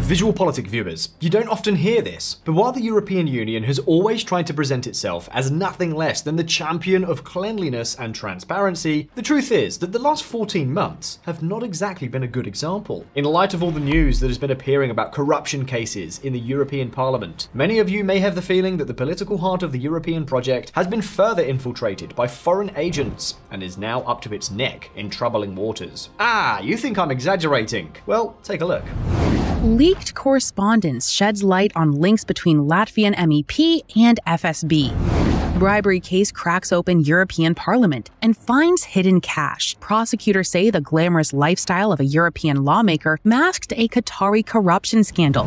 VisualPolitik viewers, you don't often hear this, but while the European Union has always tried to present itself as nothing less than the champion of cleanliness and transparency, the truth is that the last 14 months have not exactly been a good example. In light of all the news that has been appearing about corruption cases in the European Parliament, many of you may have the feeling that the political heart of the European project has been further infiltrated by foreign agents and is now up to its neck in troubling waters. Ah, you think I'm exaggerating? Well, take a look. Leaked correspondence sheds light on links between Latvian MEP and FSB. Bribery case cracks open European Parliament and finds hidden cash. Prosecutors say the glamorous lifestyle of a European lawmaker masked a Qatari corruption scandal.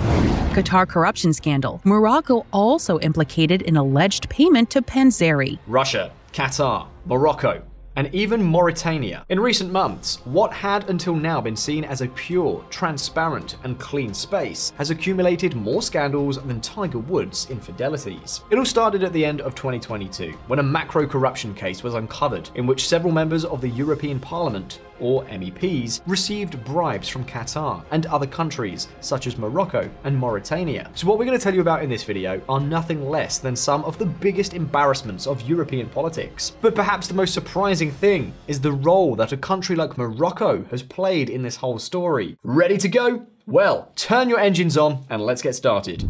Qatar corruption scandal. Morocco also implicated in alleged payment to Panzeri. Russia, Qatar, Morocco, and even Mauritania. In recent months, what had until now been seen as a pure, transparent, and clean space has accumulated more scandals than Tiger Woods' infidelities. It all started at the end of 2022, when a macro corruption case was uncovered in which several members of the European Parliament, or MEPs, received bribes from Qatar and other countries such as Morocco and Mauritania. So what we're going to tell you about in this video are nothing less than some of the biggest embarrassments of European politics. But perhaps the most surprising thing is the role that a country like Morocco has played in this whole story. Ready to go? Well, turn your engines on and let's get started.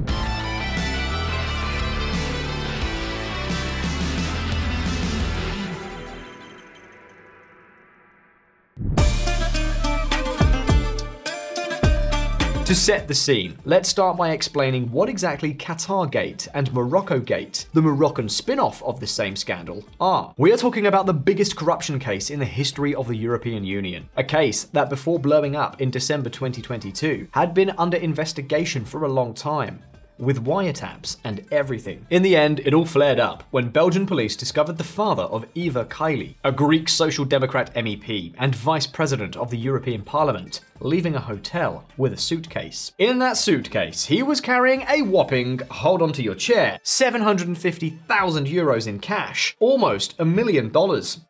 To set the scene, let's start by explaining what exactly Qatargate and Moroccogate, the Moroccan spin-off of the same scandal, are. We are talking about the biggest corruption case in the history of the European Union. A case that before blowing up in December 2022 had been under investigation for a long time, with wiretaps and everything. In the end, it all flared up when Belgian police discovered the father of Eva Kaili, a Greek Social Democrat MEP and Vice President of the European Parliament, leaving a hotel with a suitcase. In that suitcase, he was carrying a whopping, hold on to your chair, 750,000 euros in cash, almost $1 million.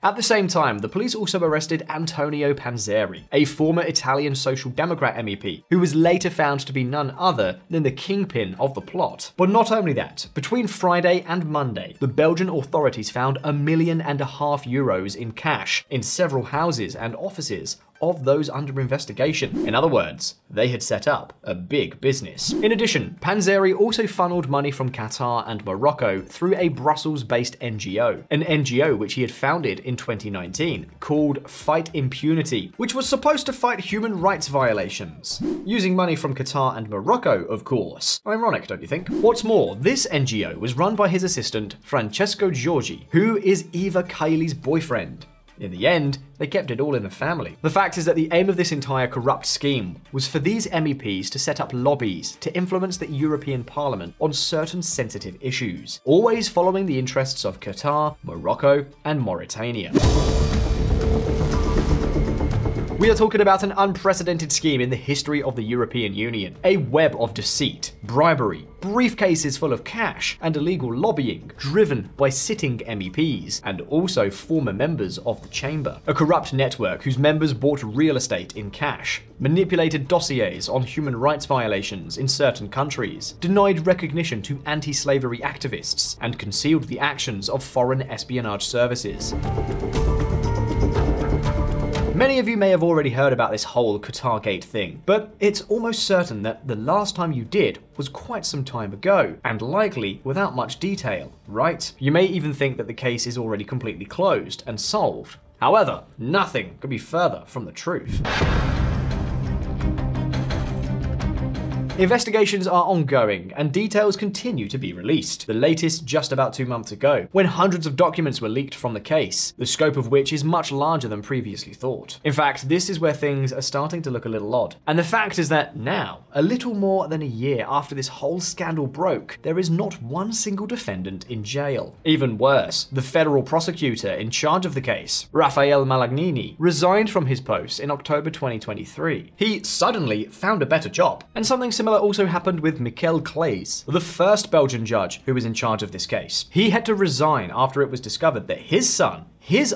At the same time, the police also arrested Antonio Panzeri, a former Italian Social Democrat MEP, who was later found to be none other than the kingpin of the plot. But not only that, between Friday and Monday, the Belgian authorities found €1.5 million in cash in several houses and offices of those under investigation. In other words, they had set up a big business. In addition, Panzeri also funneled money from Qatar and Morocco through a Brussels-based NGO, an NGO which he had founded in 2019 called Fight Impunity, which was supposed to fight human rights violations. Using money from Qatar and Morocco, of course. Ironic, don't you think? What's more, this NGO was run by his assistant, Francesco Giorgi, who is Eva Kaili's boyfriend. In the end, they kept it all in the family. The fact is that the aim of this entire corrupt scheme was for these MEPs to set up lobbies to influence the European Parliament on certain sensitive issues, always following the interests of Qatar, Morocco, and Mauritania. We are talking about an unprecedented scheme in the history of the European Union. A web of deceit, bribery, briefcases full of cash, and illegal lobbying, driven by sitting MEPs, and also former members of the chamber. A corrupt network whose members bought real estate in cash, manipulated dossiers on human rights violations in certain countries, denied recognition to anti-slavery activists, and concealed the actions of foreign espionage services. Many of you may have already heard about this whole Qatargate thing, but it's almost certain that the last time you did was quite some time ago, and likely without much detail, right? You may even think that the case is already completely closed and solved. However, nothing could be further from the truth. Investigations are ongoing, and details continue to be released. The latest just about 2 months ago, when hundreds of documents were leaked from the case, the scope of which is much larger than previously thought. In fact, this is where things are starting to look a little odd. And the fact is that now, a little more than a year after this whole scandal broke, there is not one single defendant in jail. Even worse, the federal prosecutor in charge of the case, Raffaele Malagnini, resigned from his post in October 2023. He suddenly found a better job, and something similar similar also happened with Michael Claes, the first Belgian judge who was in charge of this case. He had to resign after it was discovered that his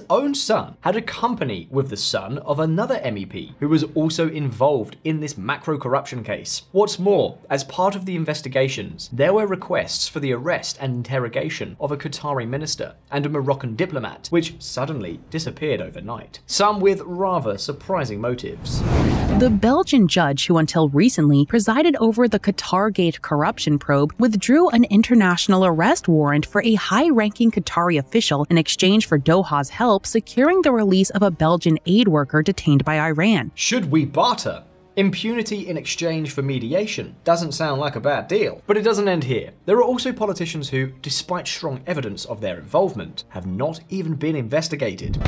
own son, had a company with the son of another MEP who was also involved in this macro corruption case. What's more, as part of the investigations, there were requests for the arrest and interrogation of a Qatari minister and a Moroccan diplomat, which suddenly disappeared overnight. Some with rather surprising motives. The Belgian judge who until recently presided over the Qatargate corruption probe withdrew an international arrest warrant for a high-ranking Qatari official in exchange for Doha's help securing the release of a Belgian aid worker detained by Iran. Should we barter? Impunity in exchange for mediation doesn't sound like a bad deal. But it doesn't end here. There are also politicians who, despite strong evidence of their involvement, have not even been investigated.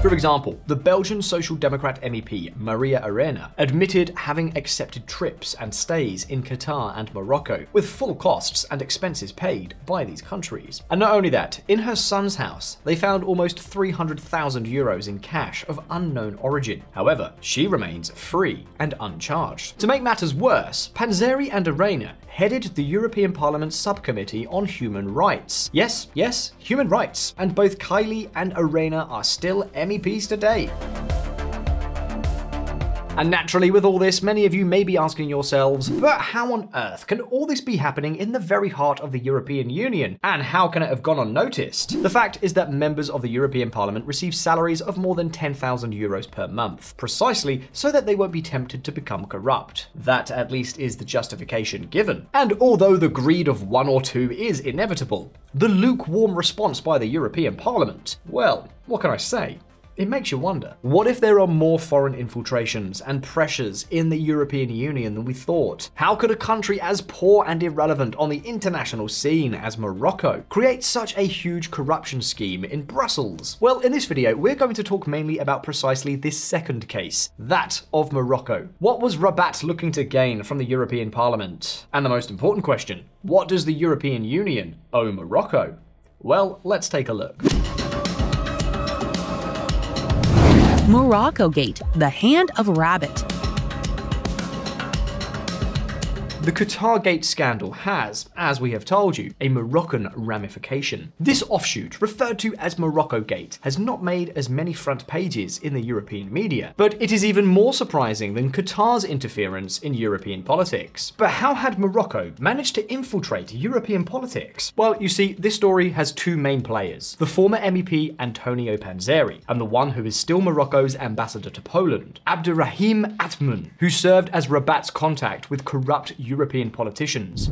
For example, the Belgian Social Democrat MEP Maria Arena admitted having accepted trips and stays in Qatar and Morocco with full costs and expenses paid by these countries. And not only that, in her son's house, they found almost 300,000 euros in cash of unknown origin. However, she remains free and uncharged. To make matters worse, Panzeri and Arena headed the European Parliament's subcommittee on human rights. Yes, human rights. And both Kylie and Arena are still MEPs today. And naturally, with all this, many of you may be asking yourselves, but how on earth can all this be happening in the very heart of the European Union? And how can it have gone unnoticed? The fact is that members of the European Parliament receive salaries of more than 10,000 euros per month, precisely so that they won't be tempted to become corrupt. That at least is the justification given. And although the greed of one or two is inevitable, the lukewarm response by the European Parliament, well, what can I say? It makes you wonder, what if there are more foreign infiltrations and pressures in the European Union than we thought? How could a country as poor and irrelevant on the international scene as Morocco create such a huge corruption scheme in Brussels? Well, in this video, we're going to talk mainly about precisely this second case, that of Morocco. What was Rabat looking to gain from the European Parliament? And the most important question, what does the European Union owe Morocco? Well, let's take a look. Moroccogate, the hand of Rabat. The Qatargate scandal has, as we have told you, a Moroccan ramification. This offshoot, referred to as Moroccogate, has not made as many front pages in the European media, but it is even more surprising than Qatar's interference in European politics. But how had Morocco managed to infiltrate European politics? Well, you see, this story has two main players, the former MEP Antonio Panzeri, and the one who is still Morocco's ambassador to Poland, Abderrahim Atmoun, who served as Rabat's contact with corrupt European politicians.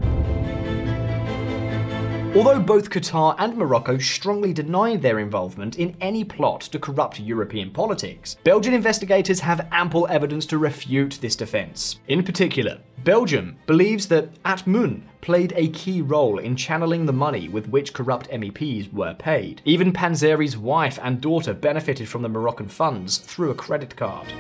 Although both Qatar and Morocco strongly denied their involvement in any plot to corrupt European politics, Belgian investigators have ample evidence to refute this defense. In particular, Belgium believes that Atmoun played a key role in channeling the money with which corrupt MEPs were paid. Even Panzeri's wife and daughter benefited from the Moroccan funds through a credit card.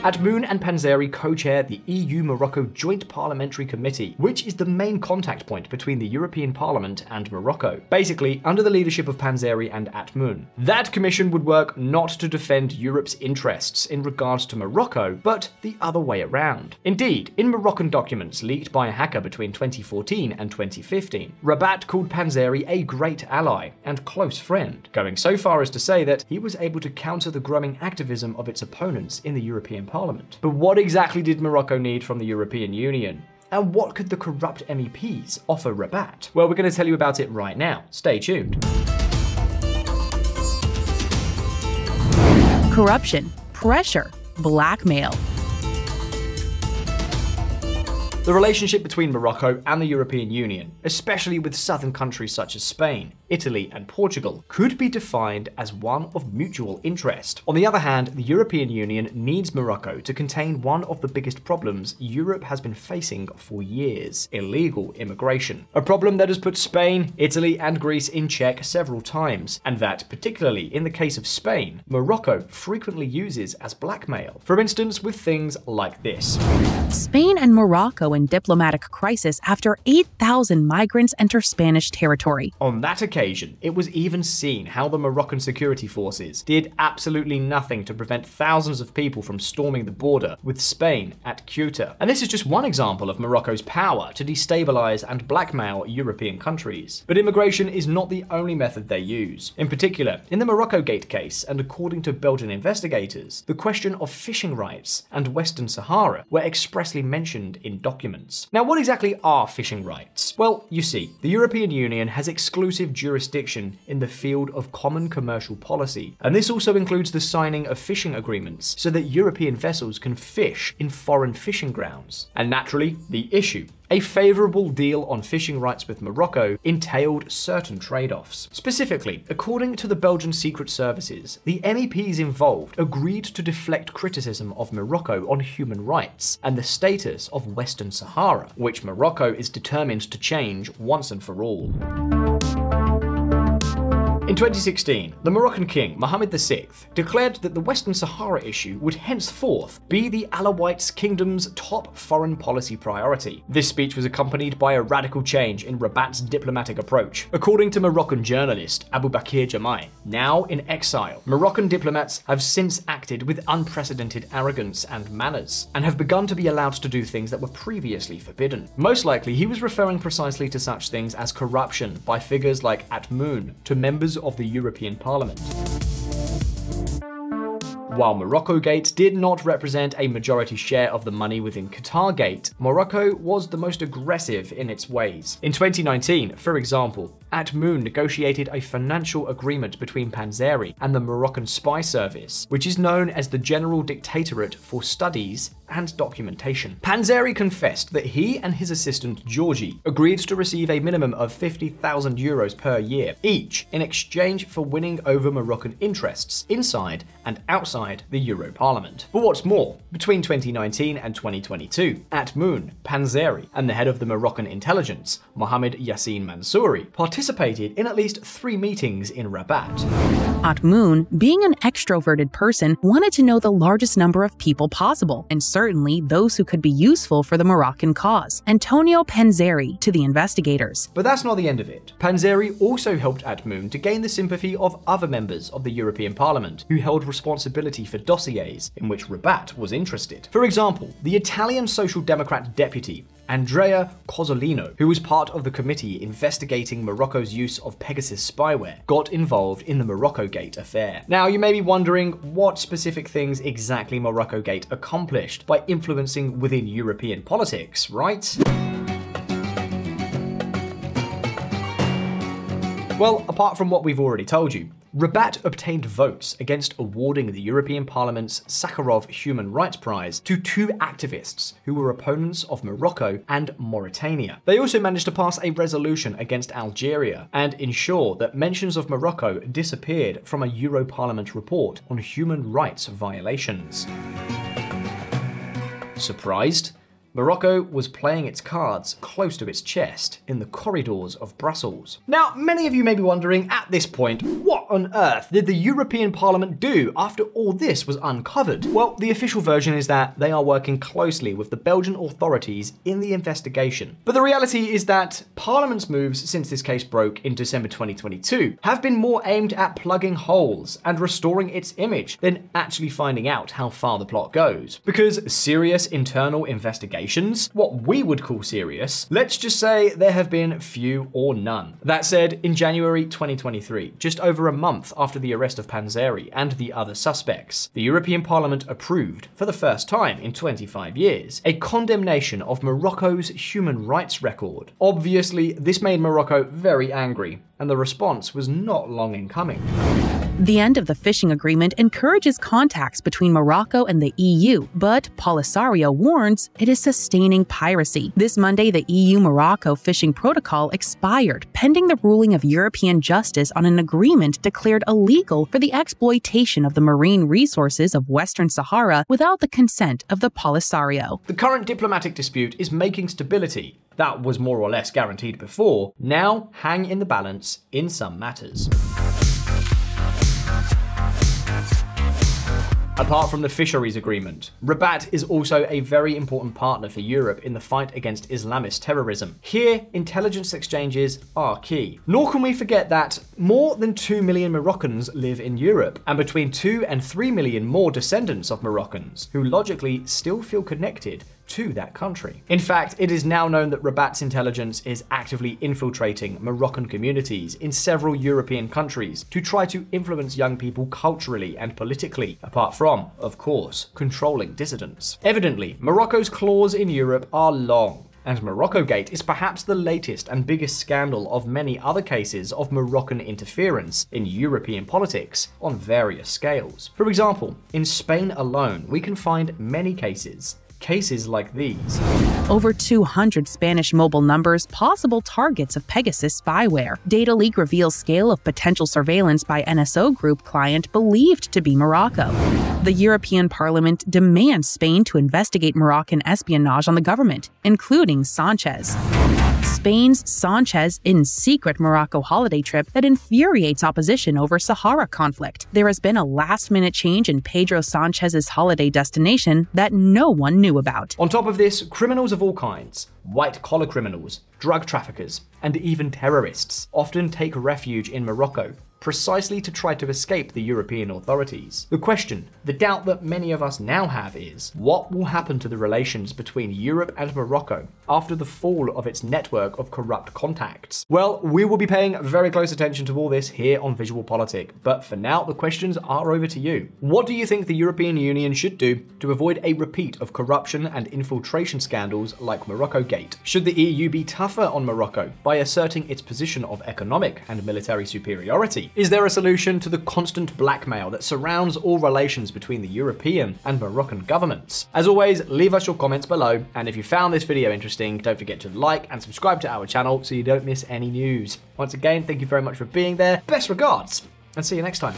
Atmoun and Panzeri co-chair the EU-Morocco Joint Parliamentary Committee, which is the main contact point between the European Parliament and Morocco, basically under the leadership of Panzeri and Atmoun. That commission would work not to defend Europe's interests in regards to Morocco, but the other way around. Indeed, in Moroccan documents leaked by a hacker between 2014 and 2015, Rabat called Panzeri a great ally and close friend, going so far as to say that he was able to counter the growing activism of its opponents in the European Parliament. But what exactly did Morocco need from the European Union? And what could the corrupt MEPs offer Rabat? Well, we're going to tell you about it right now. Stay tuned. Corruption, pressure, blackmail. The relationship between Morocco and the European Union, especially with southern countries such as Spain, Italy, and Portugal, could be defined as one of mutual interest. On the other hand, the European Union needs Morocco to contain one of the biggest problems Europe has been facing for years: illegal immigration. A problem that has put Spain, Italy, and Greece in check several times, and that, particularly in the case of Spain, Morocco frequently uses as blackmail. For instance, with things like this. Spain and Morocco in diplomatic crisis after 8,000 migrants enter Spanish territory. On that occasion, it was even seen how the Moroccan security forces did absolutely nothing to prevent thousands of people from storming the border with Spain at Ceuta. And this is just one example of Morocco's power to destabilize and blackmail European countries. But immigration is not the only method they use. In particular, in the Moroccogate case, and according to Belgian investigators, the question of fishing rights and Western Sahara were expressly mentioned in documents. Now, what exactly are fishing rights? Well, you see, the European Union has exclusive jurisdiction in the field of common commercial policy, and this also includes the signing of fishing agreements so that European vessels can fish in foreign fishing grounds. And naturally, the issue. A favourable deal on fishing rights with Morocco entailed certain trade-offs. Specifically, according to the Belgian Secret Services, the MEPs involved agreed to deflect criticism of Morocco on human rights and the status of Western Sahara, which Morocco is determined to change once and for all. In 2016, the Moroccan king, Mohammed VI, declared that the Western Sahara issue would henceforth be the Alawites Kingdom's top foreign policy priority. This speech was accompanied by a radical change in Rabat's diplomatic approach. According to Moroccan journalist Abu Bakr Jamai, now in exile, Moroccan diplomats have since acted with unprecedented arrogance and manners, and have begun to be allowed to do things that were previously forbidden. Most likely, he was referring precisely to such things as corruption by figures like Atmoun to members of the European Parliament. While Moroccogate did not represent a majority share of the money within Qatargate, Morocco was the most aggressive in its ways. In 2019, for example, Atmoun negotiated a financial agreement between Panzeri and the Moroccan spy service, which is known as the General Dictatorate for Studies and Documentation. Panzeri confessed that he and his assistant Georgie agreed to receive a minimum of 50,000 euros per year each in exchange for winning over Moroccan interests inside and outside the Euro Parliament. But what's more, between 2019 and 2022, Atmoun, Panzeri, and the head of the Moroccan intelligence, Mohamed Yassine Mansouri, participated in at least 3 meetings in Rabat. Atmoun, being an extroverted person, wanted to know the largest number of people possible, and certainly those who could be useful for the Moroccan cause. Antonio Panzeri to the investigators. But that's not the end of it. Panzeri also helped Atmoun to gain the sympathy of other members of the European Parliament who held responsibility for dossiers in which Rabat was interested. For example, the Italian Social Democrat deputy Andrea Cozzolino, who was part of the committee investigating Morocco's use of Pegasus spyware, got involved in the Moroccogate affair. Now, you may be wondering what specific things exactly Moroccogate accomplished by influencing within European politics, right? Well, apart from what we've already told you, Rabat obtained votes against awarding the European Parliament's Sakharov Human Rights Prize to 2 activists who were opponents of Morocco and Mauritania. They also managed to pass a resolution against Algeria and ensure that mentions of Morocco disappeared from a Euro Parliament report on human rights violations. Surprised? Morocco was playing its cards close to its chest in the corridors of Brussels. Now, many of you may be wondering at this point, what on earth did the European Parliament do after all this was uncovered? Well, the official version is that they are working closely with the Belgian authorities in the investigation. But the reality is that Parliament's moves since this case broke in December 2022 have been more aimed at plugging holes and restoring its image than actually finding out how far the plot goes. Because serious internal investigations, what we would call serious, let's just say there have been few or none. That said, in January 2023, just over a month after the arrest of Panzeri and the other suspects, the European Parliament approved, for the first time in 25 years, a condemnation of Morocco's human rights record. Obviously, this made Morocco very angry, and the response was not long in coming. The end of the fishing agreement encourages contacts between Morocco and the EU, but Polisario warns it is sustaining piracy. This Monday, the EU-Morocco fishing protocol expired, pending the ruling of European justice on an agreement declared illegal for the exploitation of the marine resources of Western Sahara without the consent of the Polisario. The current diplomatic dispute is making stability that was more or less guaranteed before now hang in the balance in some matters. Apart from the fisheries agreement, Rabat is also a very important partner for Europe in the fight against Islamist terrorism. Here, intelligence exchanges are key. Nor can we forget that more than 2 million Moroccans live in Europe, and between 2 and 3 million more descendants of Moroccans, who logically still feel connected to that country. In fact, it is now known that Rabat's intelligence is actively infiltrating Moroccan communities in several European countries to try to influence young people culturally and politically, apart from, of course, controlling dissidents. Evidently, Morocco's claws in Europe are long, and Moroccogate is perhaps the latest and biggest scandal of many other cases of Moroccan interference in European politics on various scales. For example, in Spain alone, we can find many cases like these. Over 200 Spanish mobile numbers, possible targets of Pegasus spyware. Data leak reveals scale of potential surveillance by NSO group client believed to be Morocco. The European Parliament demands Spain to investigate Moroccan espionage on the government, including Sanchez. Spain's Sanchez in secret Morocco holiday trip that infuriates opposition over Sahara conflict. There has been a last-minute change in Pedro Sanchez's holiday destination that no one knew about. On top of this, criminals of all kinds, white-collar criminals, drug traffickers, and even terrorists often take refuge in Morocco, precisely to try to escape the European authorities. The question, the doubt that many of us now have is, what will happen to the relations between Europe and Morocco after the fall of its network of corrupt contacts? Well, we will be paying very close attention to all this here on VisualPolitik, but for now, the questions are over to you. What do you think the European Union should do to avoid a repeat of corruption and infiltration scandals like Moroccogate? Should the EU be tougher on Morocco by asserting its position of economic and military superiority? Is there a solution to the constant blackmail that surrounds all relations between the European and Moroccan governments? As always, leave us your comments below, and if you found this video interesting, don't forget to like and subscribe to our channel so you don't miss any news. Once again, thank you very much for being there, best regards, and see you next time.